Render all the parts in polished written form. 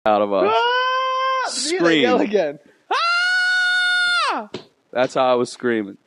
out of us. Scream. Yell again. That's how I was screaming.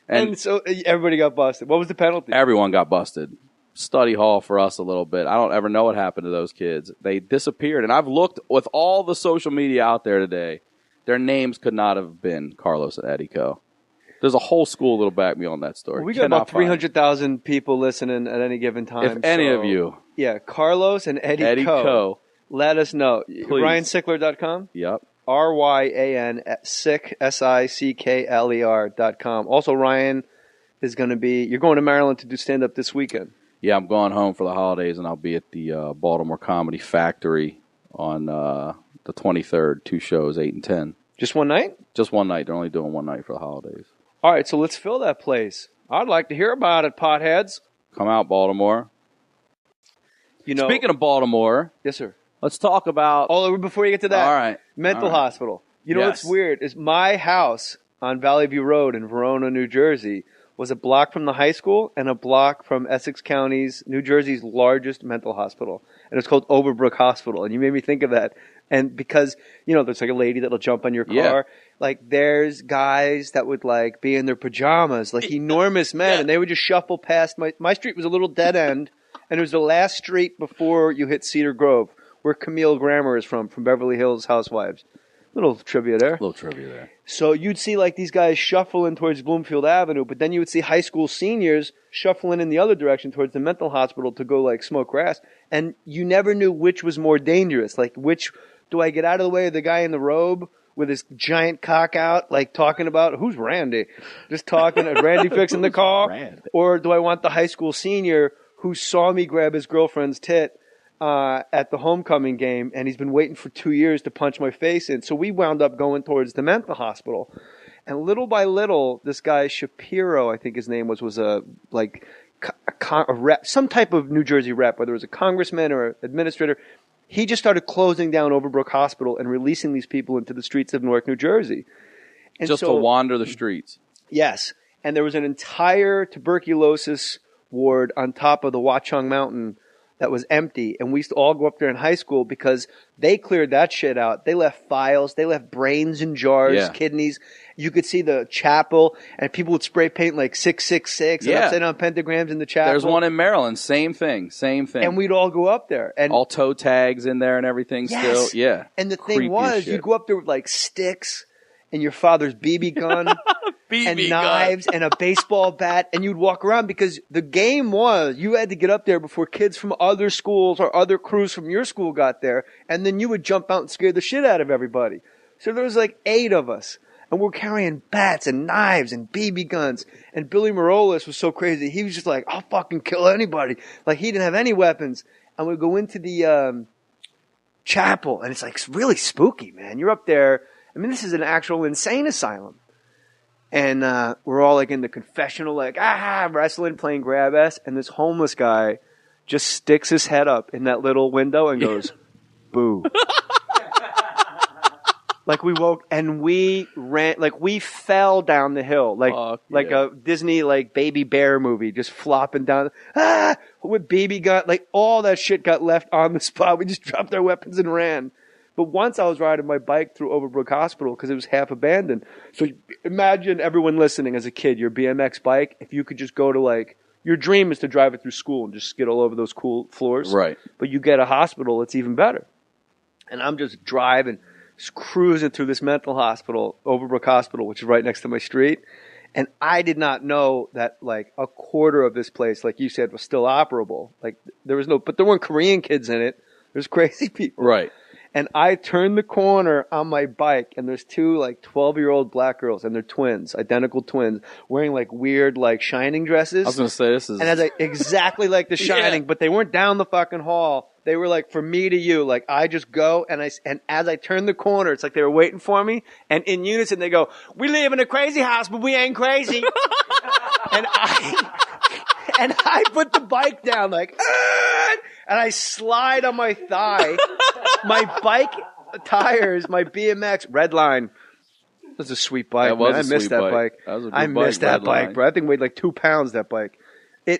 And so everybody got busted. What was the penalty? Everyone got busted. Study hall for us a little bit. I don't ever know what happened to those kids. They disappeared. And I've looked with all the social media out there today. Their names could not have been Carlos and Eddie Coe. There's a whole school that'll back me on that story. We got about 300,000 people listening at any given time. If any of you. Yeah, Carlos and Eddie Coe. Let us know. Please. RyanSickler.com? Yep. RYAN Sick SICKLER.com. Also, Ryan is going to be. You're going to Maryland to do stand up this weekend. Yeah, I'm going home for the holidays, and I'll be at the Baltimore Comedy Factory on the 23rd. 2 shows, 8 and 10. Just one night? Just one night. They're only doing one night for the holidays. All right, so let's fill that place. I'd like to hear about it, potheads. Come out, Baltimore. You know, speaking of Baltimore, yes, sir. Let's talk about. Oh, before you get to that, all right, mental hospital. You know what's weird is my house on Valley View Road in Verona, New Jersey, was a block from the high school and a block from Essex County's, New Jersey's largest mental hospital, and it's called Overbrook Hospital. And you made me think of that, and because there's like a lady that'll jump on your car. Yeah. Like there's guys that would like be in their pajamas, like enormous men, and they would just shuffle past. My street was a little dead end, and it was the last street before you hit Cedar Grove, where Camille Grammer is from Beverly Hills Housewives. Little trivia there. So you'd see like these guys shuffling towards Bloomfield Avenue, but then you would see high school seniors shuffling in the other direction towards the mental hospital to go like smoke grass. And you never knew which was more dangerous. Like which, do I get out of the way of the guy in the robe with his giant cock out, like talking about, who's Randy? Just talking, Randy fixing the car? Randy? Or do I want the high school senior who saw me grab his girlfriend's tit at the homecoming game, and he's been waiting for 2 years to punch my face in. So we wound up going towards the mental hospital. And little by little, this guy Shapiro, I think his name was a rep, some type of New Jersey rep, whether it was a congressman or an administrator, he just started closing down Overbrook Hospital and releasing these people into the streets of Newark, New Jersey. And just to wander the streets. Yes. And there was an entire tuberculosis ward on top of the Watchung Mountain that was empty, and we used to all go up there in high school because they cleared that shit out. They left files, they left brains in jars, kidneys. You could see the chapel, and people would spray paint like 666 and upside down pentagrams in the chapel. There's one in Maryland, same thing. And we'd all go up there. And all toe tags in there and everything still. Yeah. And the thing was, you'd go up there with like sticks and your father's BB gun and knives and a baseball bat, and you'd walk around because the game was you had to get up there before kids from other schools or other crews from your school got there, and then you would jump out and scare the shit out of everybody. So there was like 8 of us, and we're carrying bats and knives and BB guns, and Billy Marolis was so crazy. He was just like, I'll fucking kill anybody. Like he didn't have any weapons. And we'd go into the chapel, and it's like really spooky, man. You're up there. I mean, this is an actual insane asylum. And we're all like in the confessional, like, wrestling, playing grab ass. And this homeless guy just sticks his head up in that little window and goes, boo. Like we woke and we ran, like we fell down the hill, like a Disney like baby bear movie, just flopping down, with BB gun, like all that shit got left on the spot. We just dropped our weapons and ran. But once I was riding my bike through Overbrook Hospital because it was half abandoned. So imagine everyone listening as a kid, your BMX bike, if you could just go to like, your dream is to drive it through school and just skid all over those cool floors. Right. But you get a hospital, it's even better. And I'm just driving, just cruising through this mental hospital, Overbrook Hospital, which is right next to my street. And I did not know that like a quarter of this place, like you said, was still operable. Like but there weren't Korean kids in it. There's crazy people. Right. And I turned the corner on my bike, and there's 2 like 12-year-old black girls, and they're twins, identical twins, wearing like weird like Shining dresses. I was gonna say this is, and I was like exactly like The Shining, but they weren't down the fucking hall. They were like from me to you. Like I just go, and as I turned the corner, it's like they were waiting for me, and in unison they go, "We live in a crazy house, but we ain't crazy." and I put the bike down like. And I slide on my thigh. My bike tires, my BMX, red line. That was a sweet bike. I missed that bike. I missed that bike, bro. That thing weighed like 2 pounds, that bike.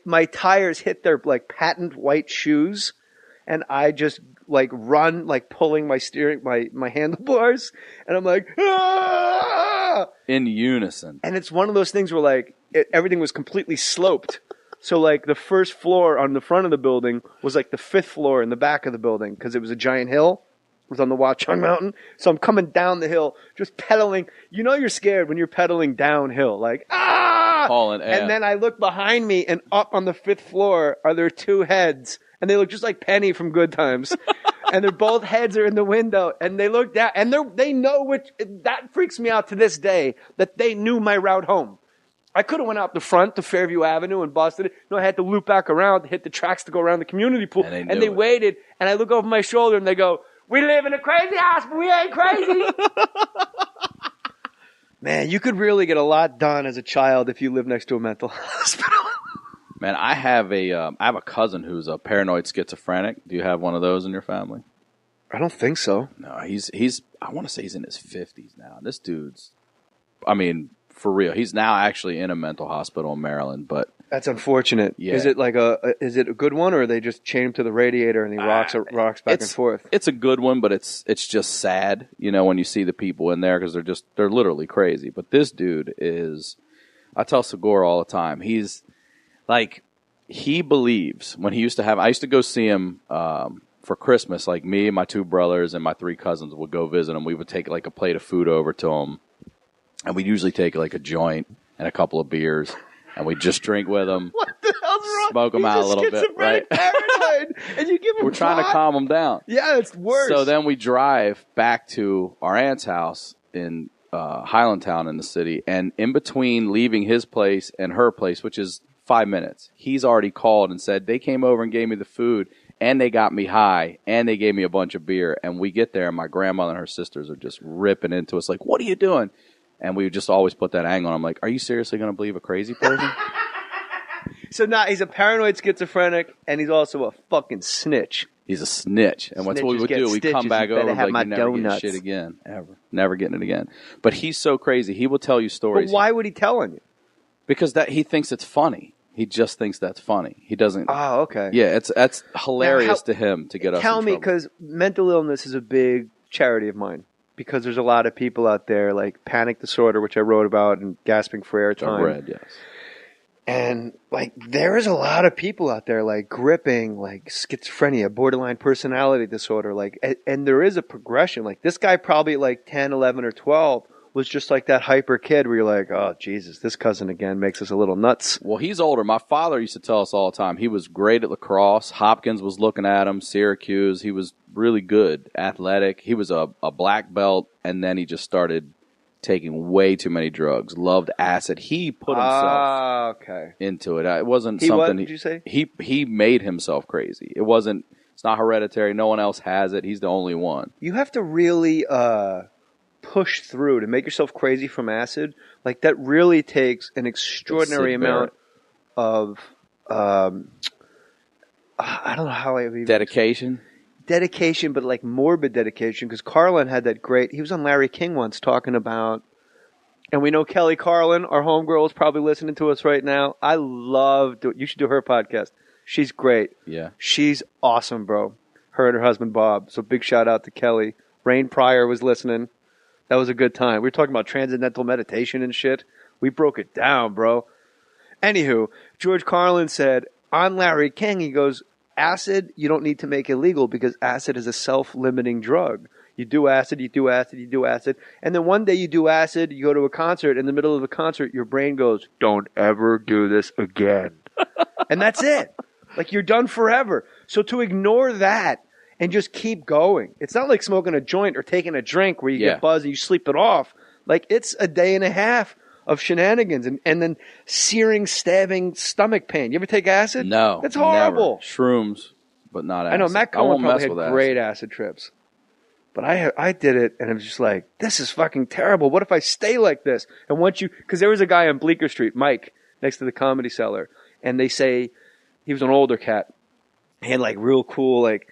My tires hit their like patent white shoes. And I just like run, like pulling my my handlebars, and I'm like, ah! In unison. And it's one of those things where like everything was completely sloped. So like the first floor on the front of the building was like the 5th floor in the back of the building because it was a giant hill. It was on the Watchung Mountain. So I'm coming down the hill, just pedaling. You know you're scared when you're pedaling downhill, like, ah! And then I look behind me, and up on the 5th floor are there 2 heads. And they look just like Penny from Good Times. And they're both heads are in the window. And they look down, and they know which, that freaks me out to this day, that they knew my route home. I could have went out the front to Fairview Avenue and busted it. No, I had to loop back around to hit the tracks to go around the community pool. And they waited, and I look over my shoulder, and they go, we live in a crazy house, but we ain't crazy. Man, you could really get a lot done as a child if you live next to a mental hospital. Man, I have a cousin who's a paranoid schizophrenic. Do you have one of those in your family? I don't think so. No, he's I want to say he's in his 50s now. This dude's, I mean, for real. He's now actually in a mental hospital in Maryland, but that's unfortunate. Yeah. Is it like is it a good one, or they just chain him to the radiator and he rocks back and forth? It's a good one, but it's just sad, you know, when you see the people in there because they're literally crazy. But this dude is, I tell Segura all the time, he's like, he believes when he used to have, I used to go see him for Christmas, like me and my 2 brothers and my 3 cousins would go visit him. We would take like a plate of food over to him, and we'd usually take like a joint and a couple of beers, and we'd just drink with him. What the hell's wrong? Smoke him out a little bit, right? Paranoid, and you give him We're trying to calm him down. Yeah, it's worse. So then we drive back to our aunt's house in Highlandtown in the city, and in between leaving his place and her place, which is 5 minutes, he's already called and said, they came over and gave me the food, and they got me high, and they gave me a bunch of beer. And we get there, and my grandmother and her sisters are just ripping into us like, what are you doing? And we just always put that angle on. I'm like, are you seriously going to believe a crazy person? So now he's a paranoid schizophrenic, and he's also a fucking snitch. He's a snitch. And that's what we would do. We'd come back over and be like, you never donuts. get shit again. Ever. Never getting it again. But he's so crazy. He will tell you stories. But why would he tell on you? Because he thinks it's funny. He just thinks that's funny. He doesn't. Oh, okay. Yeah, that's hilarious to him to get us in trouble. Tell me, because mental illness is a big charity of mine. Because there's a lot of people out there like panic disorder, which I wrote about, and gasping for airtime. I've read, yes. And like there is a lot of people out there like gripping like schizophrenia, borderline personality disorder, like, and there is a progression. Like this guy probably at like 10, 11, or 12 was just like that hyper kid where you're like, oh, Jesus, this cousin again makes us a little nuts. Well, he's older. My father used to tell us all the time he was great at lacrosse. Hopkins was looking at him, Syracuse. He was really good, athletic. He was a black belt, and then he just started taking way too many drugs, loved acid. He put himself into it. It wasn't something. What did you say? He made himself crazy. It's not hereditary. No one else has it. He's the only one. You have to really push through to make yourself crazy from acid. Like that really takes an extraordinary amount of I don't know how I even dedication, but like morbid dedication. Because Carlin had that great. He was on Larry King once talking about, and we know Kelly Carlin, our homegirl, is probably listening to us right now. I love. You should do her podcast. She's great. Yeah, she's awesome, bro. Her and her husband Bob. So big shout out to Kelly. Rain Pryor was listening. That was a good time. We were talking about transcendental meditation and shit. We broke it down, bro. Anywho, George Carlin said on Larry King, he goes, acid, you don't need to make illegal because acid is a self-limiting drug. You do acid, you do acid, you do acid. And then one day you do acid, you go to a concert. In the middle of the concert, your brain goes, don't ever do this again. And that's it. Like you're done forever. So to ignore that and just keep going. It's not like smoking a joint or taking a drink where you get buzzed and you sleep it off. Like it's a day and a half of shenanigans and then searing, stabbing stomach pain. You ever take acid? No. It's horrible. Never. Shrooms, but not acid. I know, Matt Cohen probably had great acid trips. But I did it and it was just like, this is fucking terrible. What if I stay like this? And once because there was a guy on Bleecker Street, Mike, next to the Comedy Cellar, and they say he was an older cat. He had like real cool, like,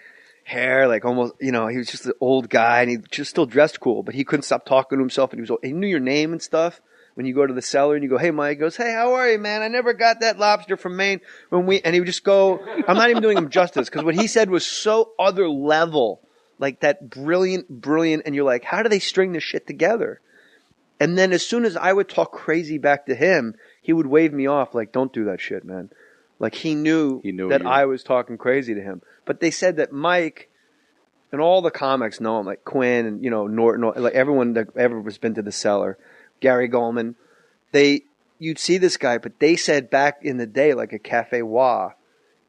hair, like almost, he was just an old guy and he just still dressed cool, but he couldn't stop talking to himself and he knew your name and stuff. when you go to the cellar and you go, hey, Mike, he goes, hey, how are you, man? I never got that lobster from Maine. And he would just go, I'm not even doing him justice because what he said was so other level, like that brilliant, and you're like, how do they string this shit together? And then as soon as I would talk crazy back to him, he would wave me off like, don't do that shit, man. Like he knew that I was talking crazy to him. But they said that Mike and all the comics know him, like Quinn and, Norton, like everyone that ever has been to the cellar, Gary Goldman, you'd see this guy, but they said back in the day, like a Cafe Wah,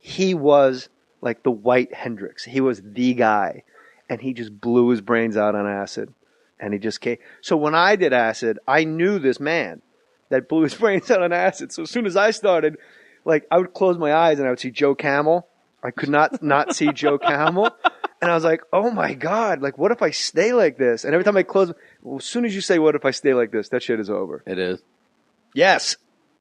he was like the white Hendrix. He was the guy. And he just blew his brains out on acid. And he just came. So when I did acid, I knew this man that blew his brains out on acid. So as soon as I started, like I would close my eyes and I would see Joe Camel. I could not see Joe Camel. And I was like, oh my God, like what if I stay like this? And every time I close, as soon as you say, what if I stay like this, that shit is over. It is. Yes.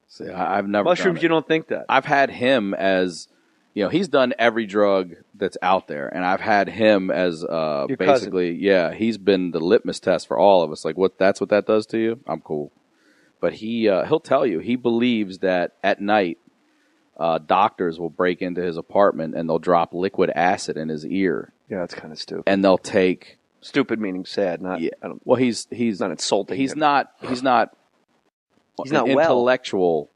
See, I've never Mushrooms, you don't think that. I've had him as, he's done every drug that's out there. And I've had him as basically, cousin. Yeah, he's been the litmus test for all of us. Like, that's what that does to you? I'm cool. But he'll tell you, he believes that at night, doctors will break into his apartment and they'll drop liquid acid in his ear. Yeah, that's kind of stupid. And they'll take stupid meaning sad, not. Yeah. Well, he's not insulting. He's not intellectual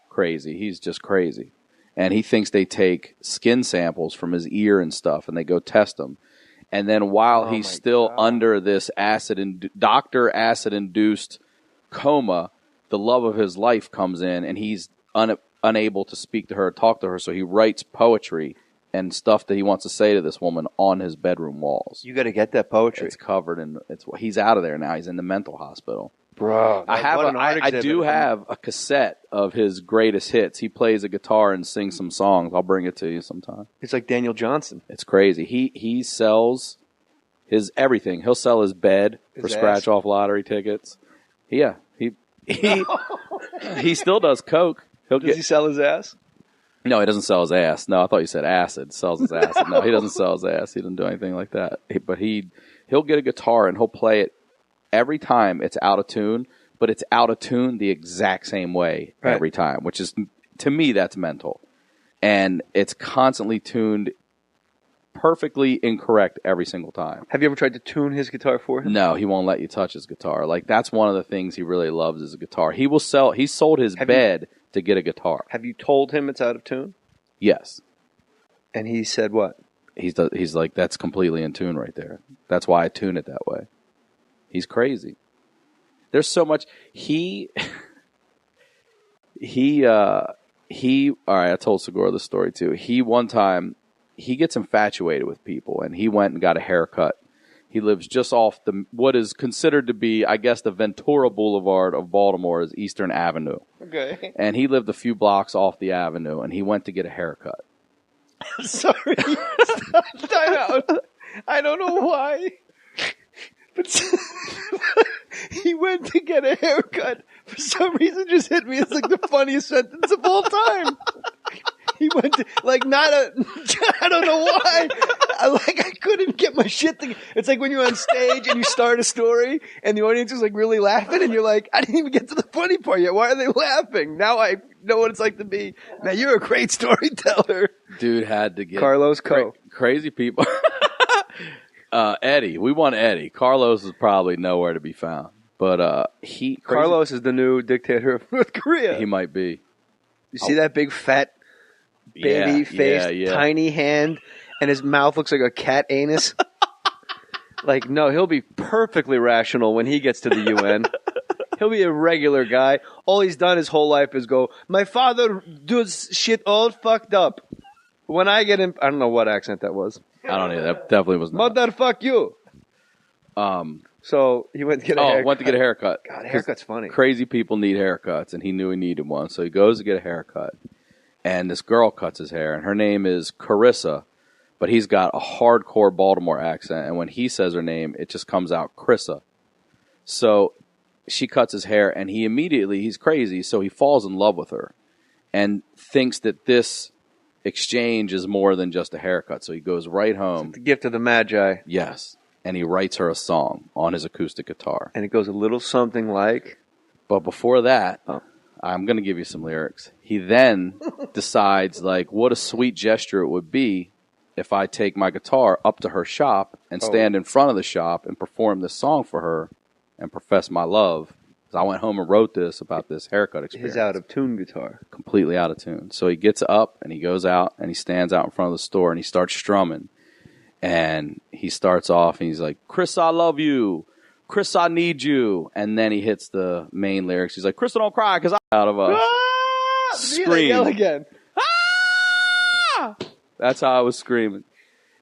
crazy. He's just crazy, and he thinks they take skin samples from his ear and stuff, and they go test them. And then while he's still under this doctor acid induced coma, the love of his life comes in, and he's unable to speak to her, talk to her. So he writes poetry and stuff that he wants to say to this woman on his bedroom walls. You got to get that poetry. It's covered in. He's out of there now. He's in the mental hospital. Bro, I do have a cassette of his greatest hits. He plays a guitar and sings some songs. I'll bring it to you sometime. It's like Daniel Johnson. It's crazy. He sells his everything. He'll sell his bed for scratch off lottery tickets. Yeah, he still does coke. Does he sell his ass? No, he doesn't sell his ass. No, I thought you said acid. Sells his acid. No, he doesn't sell his ass. He doesn't do anything like that. But he'll get a guitar and he'll play it every time it's out of tune, but it's out of tune the exact same way every time, which is, to me, that's mental. And it's constantly tuned perfectly incorrect every single time. Have you ever tried to tune his guitar for him? No, he won't let you touch his guitar. Like, that's one of the things he really loves is a guitar. He sold his bed to get a guitar. Have you told him it's out of tune? Yes. And he said what? He's like, that's completely in tune right there. That's why I tune it that way. He's crazy. There's so much. All right, I told Segura the story too. One time, he gets infatuated with people, and he went and got a haircut. He lives just off what is considered to be, I guess, the Ventura Boulevard of Baltimore is Eastern Avenue. Okay. And he lived a few blocks off the avenue, and he went to get a haircut. Sorry. Time out. I don't know why. But he went to get a haircut. For some reason, just hit me. It's like the funniest sentence of all time. He went to, I don't know why. I couldn't get my shit together. It's like when you're on stage and you start a story and the audience is like really laughing and you're like, I didn't even get to the funny part yet. Why are they laughing? Now I know what it's like to be. Now you're a great storyteller. Dude had to get Carlos crazy people. Eddie. We want Eddie. Carlos is probably nowhere to be found. But Carlos is the new dictator of North Korea. He might be. You see that big fat baby face, tiny hand, and his mouth looks like a cat anus? No, he'll be perfectly rational when he gets to the UN. He'll be a regular guy. All he's done his whole life is go, my father does shit all fucked up. When I get him, I don't know what accent that was. I don't know. That definitely was not. Motherfuck you. So he went to get a haircut. Went to get a haircut. God, a haircut's funny. Crazy people need haircuts, and he knew he needed one. So he goes to get a haircut. And this girl cuts his hair, and her name is Carissa, but he's got a hardcore Baltimore accent. And when he says her name, it just comes out Chrissa. So she cuts his hair, and he's crazy, so he falls in love with her and thinks that this exchange is more than just a haircut. So he goes right home. It's the gift of the Magi. Yes. And he writes her a song on his acoustic guitar. And it goes a little something like... But before that, I'm going to give you some lyrics. He then decides, like, what a sweet gesture it would be if I take my guitar up to her shop and stand in front of the shop and perform this song for her and profess my love. So I went home and wrote this about this haircut experience. His out-of-tune guitar. Completely out of tune. So he gets up and he goes out and he stands out in front of the store and he starts strumming. And he starts off and he's like, Chris, I love you. Chris, I need you. And then he hits the main lyrics. He's like, Chris, don't cry because I'm out of us. Scream. Yell again. That's how I was screaming.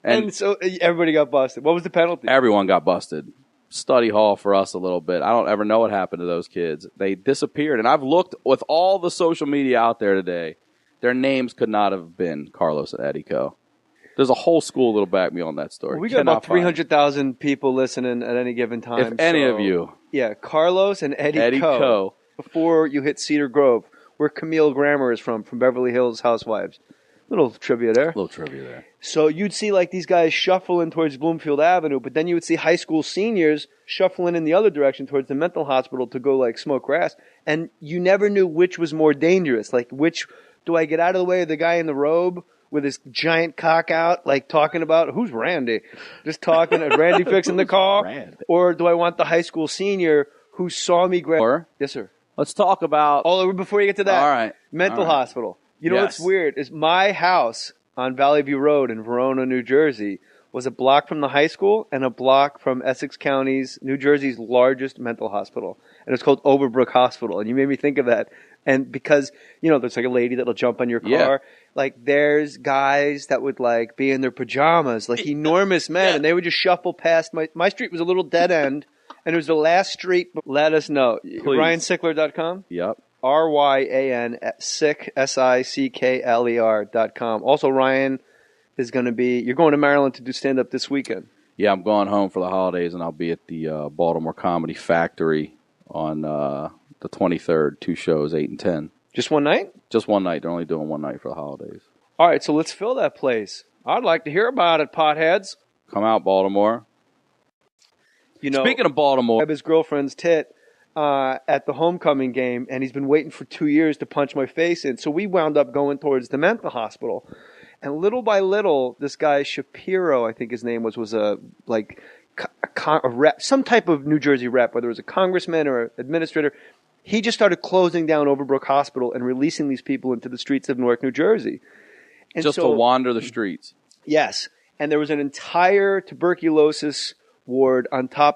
And so everybody got busted. What was the penalty? Everyone got busted. Study hall for us a little bit. I don't ever know what happened to those kids. They disappeared. And I've looked with all the social media out there today. Their names could not have been Carlos and Eddie Co. There's a whole school that'll back me on that story. We got about 300,000 people listening at any given time. If any of you. Yeah, Carlos and Eddie Co. Before you hit Cedar Grove, where Camille Grammer is from Beverly Hills Housewives. Little trivia there. So you'd see like these guys shuffling towards Bloomfield Avenue, but then you would see high school seniors shuffling in the other direction towards the mental hospital to go like smoke grass. And you never knew which was more dangerous. Like which, do I get out of the way of the guy in the robe with his giant cock out, like talking about, who's Randy? Just talking, is Randy fixing the car? Randy? Or do I want the high school senior who saw me grab? Yes, sir. Let's talk about... before you get to that. All right. Mental hospital. You know what's weird is my house on Valley View Road in Verona, New Jersey, was a block from the high school and a block from Essex County's, New Jersey's largest mental hospital. And it's called Overbrook Hospital. And you made me think of that. And because, there's like a lady that'll jump on your car. Yeah. Like there's guys that would like be in their pajamas, like enormous men. And they would just shuffle past. My street was a little dead end. And it was the last street. Let us know. Please. RyanSickler.com? Yep. RYAN Sick SICKLER.com. Also, Ryan is going to be. You're going to Maryland to do stand up this weekend. Yeah, I'm going home for the holidays, and I'll be at the Baltimore Comedy Factory on the 23rd. 2 shows, 8 and 10. Just one night? Just one night. They're only doing one night for the holidays. All right, so let's fill that place. I'd like to hear about it, potheads. Come out, Baltimore. Speaking of Baltimore, I have his girlfriend's tit at the homecoming game, and he's been waiting for 2 years to punch my face in. So we wound up going towards the mental hospital. And little by little, this guy Shapiro, I think his name was a rep, some type of New Jersey rep, whether it was a congressman or an administrator. He just started closing down Overbrook Hospital and releasing these people into the streets of Newark, New Jersey. And just to wander the streets. Yes. And there was an entire tuberculosis ward on top